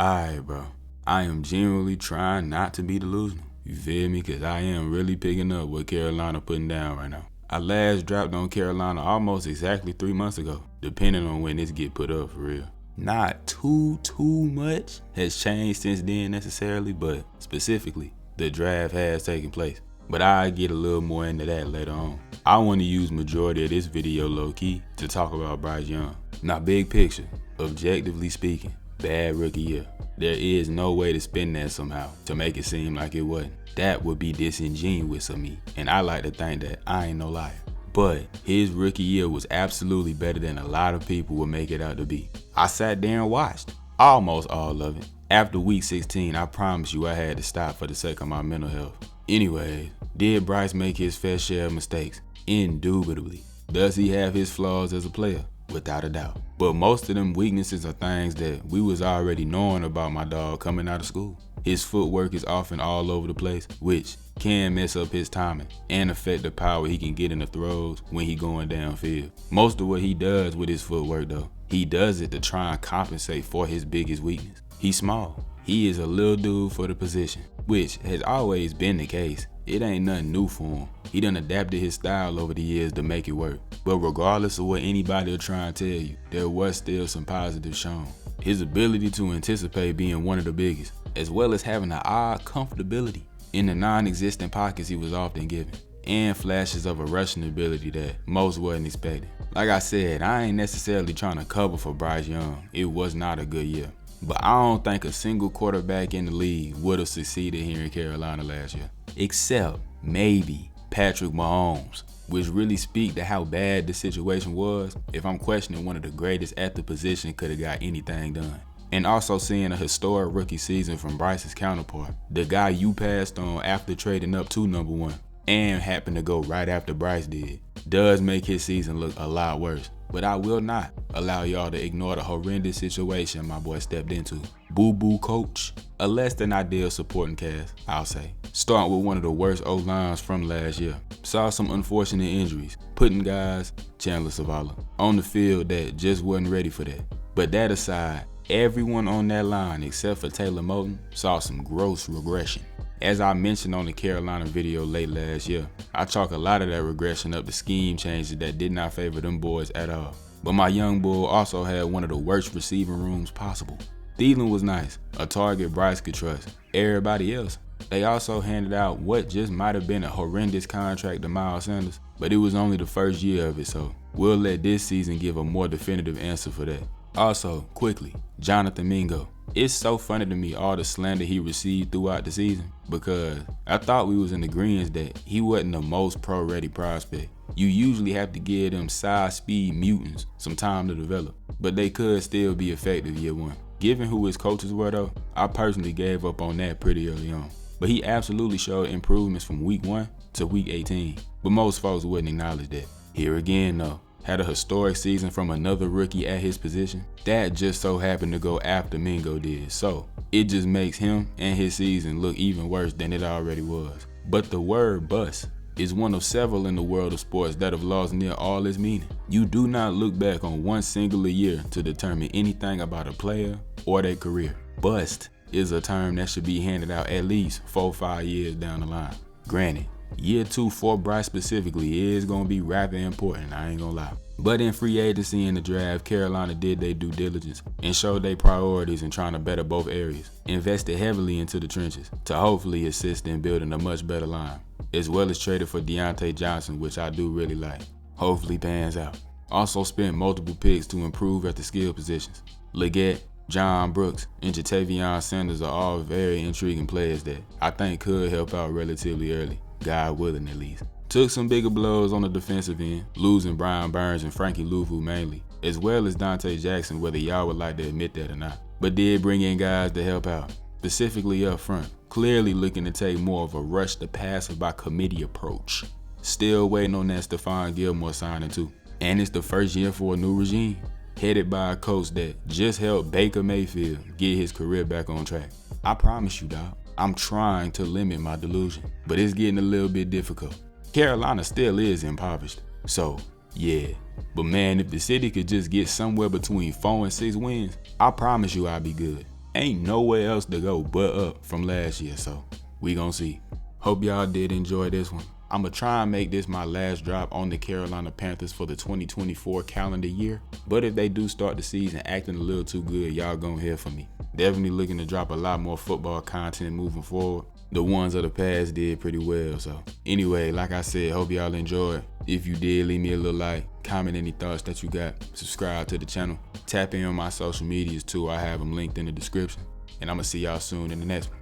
Alright, bro. I am genuinely trying not to be delusional. You feel me? Cause I am really picking up what Carolina putting down right now. I last dropped on Carolina almost exactly 3 months ago, depending on when this get put up for real. Not too much has changed since then necessarily, but specifically, the draft has taken place. But I'll get a little more into that later on. I want to use majority of this video low-key to talk about Bryce Young. Now, big picture, objectively speaking, bad rookie year. There is no way to spin that somehow to make it seem like it wasn't. That would be disingenuous of me, and I like to think that I ain't no liar. But his rookie year was absolutely better than a lot of people would make it out to be. I sat there and watched almost all of it. After week 16, I promise you I had to stop for the sake of my mental health. Anyways, did Bryce make his fair share of mistakes? Indubitably. Does he have his flaws as a player? Without a doubt. But most of them weaknesses are things that we was already knowing about my dog coming out of school. His footwork is often all over the place, which can mess up his timing and affect the power he can get in the throws when he going downfield. Most of what he does with his footwork though, he does it to try and compensate for his biggest weakness. He's small. He is a little dude for the position, which has always been the case. It ain't nothing new for him. He done adapted his style over the years to make it work. But regardless of what anybody will try and tell you, there was still some positives shown. His ability to anticipate being one of the biggest, as well as having an odd comfortability in the non-existent pockets he was often given, and flashes of a rushing ability that most wasn't expecting. Like I said, I ain't necessarily trying to cover for Bryce Young. It was not a good year. But I don't think a single quarterback in the league would have succeeded here in Carolina last year. Except maybe Patrick Mahomes, which really speak to how bad the situation was if I'm questioning one of the greatest at the position could have got anything done. And also seeing a historic rookie season from Bryce's counterpart, the guy you passed on after trading up to number 1, and happened to go right after Bryce did, does make his season look a lot worse. But I will not allow y'all to ignore the horrendous situation my boy stepped into. Boo-boo coach, a less than ideal supporting cast, I'll say. Starting with one of the worst O-lines from last year. Saw some unfortunate injuries, putting guys, Chandler Zavala, on the field that just wasn't ready for that. But that aside, everyone on that line except for Taylor Moton saw some gross regression. As I mentioned on the Carolina video late last year, I chalk a lot of that regression up to scheme changes that did not favor them boys at all. But my young bull also had one of the worst receiving rooms possible. Thielen was nice, a target Bryce could trust. Everybody else, they also handed out what just might have been a horrendous contract to Miles Sanders, but it was only the first year of it, so we'll let this season give a more definitive answer for that. Also, quickly, Jonathan Mingo. It's so funny to me all the slander he received throughout the season because I thought we was in agreement that he wasn't the most pro-ready prospect. You usually have to give them size speed mutants some time to develop, but they could still be effective year one. Given who his coaches were though, I personally gave up on that pretty early on. But he absolutely showed improvements from week 1 to week 18, but most folks wouldn't acknowledge that. Here again though, had a historic season from another rookie at his position. That just so happened to go after Mingo did, so it just makes him and his season look even worse than it already was. But the word bust is one of several in the world of sports that have lost near all its meaning. You do not look back on one singular year to determine anything about a player or their career. Bust is a term that should be handed out at least 4-5 years down the line. Granted, year 2 for Bryce specifically is going to be rather important, I ain't gonna lie. But in free agency and the draft, Carolina did their due diligence and showed their priorities in trying to better both areas. Invested heavily into the trenches to hopefully assist in building a much better line, as well as traded for Deontay Johnson, which I do really like. Hopefully pans out. Also spent multiple picks to improve at the skill positions. Leggett, John Brooks, and Jatavion Sanders are all very intriguing players that I think could help out relatively early. God willing at least. Took some bigger blows on the defensive end, losing Brian Burns and Frankie Luvu mainly, as well as Dante Jackson, whether y'all would like to admit that or not. But did bring in guys to help out, specifically up front, clearly looking to take more of a rush the passer by committee approach. Still waiting on that Stephon Gilmore signing too. And it's the first year for a new regime, headed by a coach that just helped Baker Mayfield get his career back on track. I promise you, dog, I'm trying to limit my delusion, but it's getting a little bit difficult. Carolina still is impoverished, so yeah. But man, if the city could just get somewhere between 4 and 6 wins, I promise you I'll be good. Ain't nowhere else to go but up from last year, so we gon' see. Hope y'all did enjoy this one. I'ma try and make this my last drop on the Carolina Panthers for the 2024 calendar year, but if they do start the season acting a little too good, y'all gon' hear from me. Definitely looking to drop a lot more football content moving forward. The ones of the past did pretty well, so anyway, like I said, hope y'all enjoyed. If you did, leave me a little like, comment any thoughts that you got, subscribe to the channel, tap in on my social medias too, I have them linked in the description, and I'ma see y'all soon in the next one.